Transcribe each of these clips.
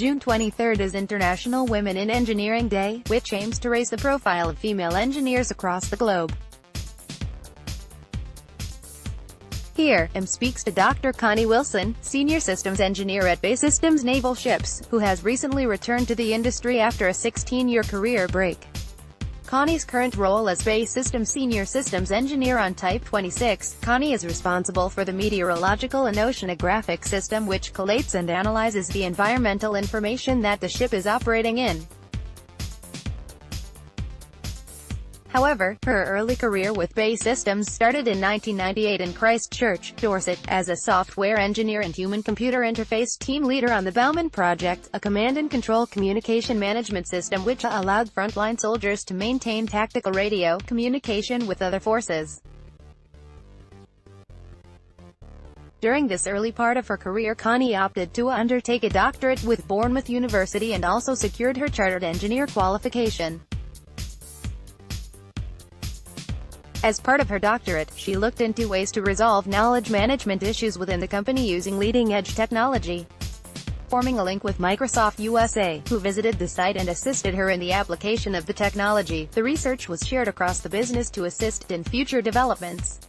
June 23 is International Women in Engineering Day, which aims to raise the profile of female engineers across the globe. Here, speaks to Dr. Connie Wilson, Senior Systems Engineer at BAE Systems Naval Ships, who has recently returned to the industry after a 16-year career break. Connie's current role as BAE Systems Senior Systems Engineer on Type 26, Connie is responsible for the Meteorological and Oceanographic system which collates and analyzes the environmental information that the ship is operating in. However, her early career with BAE Systems started in 1998 in Christchurch, Dorset, as a software engineer and human-computer interface team leader on the Bowman project, a command-and-control communication management system which allowed frontline soldiers to maintain tactical radio communication with other forces. During this early part of her career, Connie opted to undertake a doctorate with Bournemouth University and also secured her chartered engineer qualification. As part of her doctorate, she looked into ways to resolve knowledge management issues within the company using leading-edge technology, forming a link with Microsoft USA, who visited the site and assisted her in the application of the technology. The research was shared across the business to assist in future developments.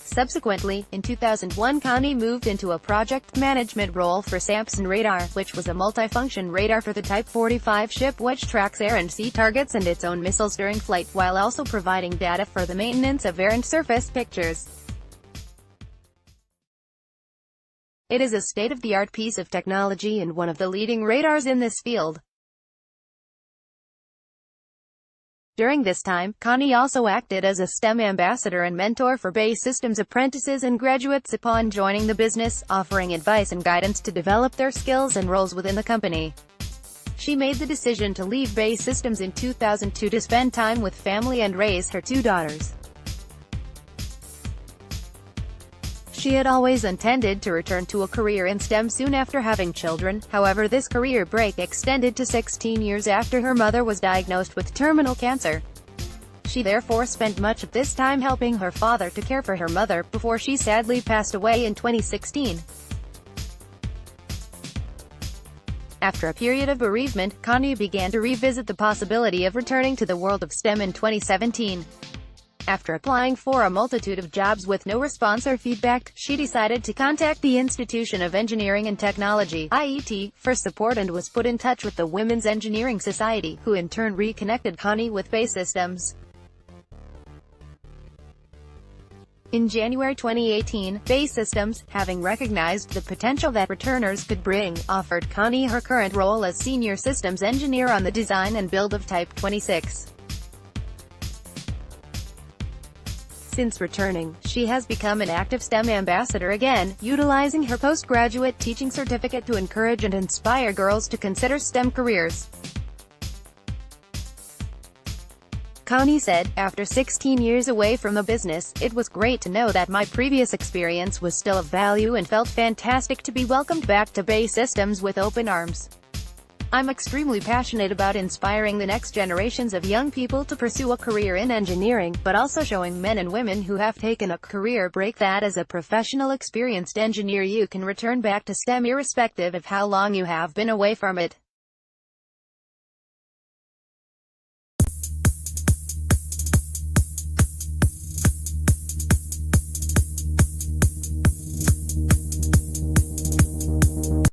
Subsequently, in 2001 Connie moved into a project management role for Samson Radar, which was a multifunction radar for the Type 45 ship which tracks air and sea targets and its own missiles during flight, while also providing data for the maintenance of air and surface pictures. It is a state-of-the-art piece of technology and one of the leading radars in this field. During this time, Connie also acted as a STEM ambassador and mentor for BAE Systems apprentices and graduates upon joining the business, offering advice and guidance to develop their skills and roles within the company. She made the decision to leave BAE Systems in 2002 to spend time with family and raise her two daughters. She had always intended to return to a career in STEM soon after having children, however this career break extended to 16 years after her mother was diagnosed with terminal cancer. She therefore spent much of this time helping her father to care for her mother, before she sadly passed away in 2016. After a period of bereavement, Connie began to revisit the possibility of returning to the world of STEM in 2017. After applying for a multitude of jobs with no response or feedback, she decided to contact the Institution of Engineering and Technology (IET) for support and was put in touch with the Women's Engineering Society, who in turn reconnected Connie with BAE Systems. In January 2018, BAE Systems, having recognized the potential that returners could bring, offered Connie her current role as Senior Systems Engineer on the design and build of Type 26. Since returning, she has become an active STEM ambassador again, utilizing her postgraduate teaching certificate to encourage and inspire girls to consider STEM careers. Connie said, "After 16 years away from the business, it was great to know that my previous experience was still of value and felt fantastic to be welcomed back to BAE Systems with open arms. I'm extremely passionate about inspiring the next generations of young people to pursue a career in engineering, but also showing men and women who have taken a career break that as a professional experienced engineer you can return back to STEM irrespective of how long you have been away from it."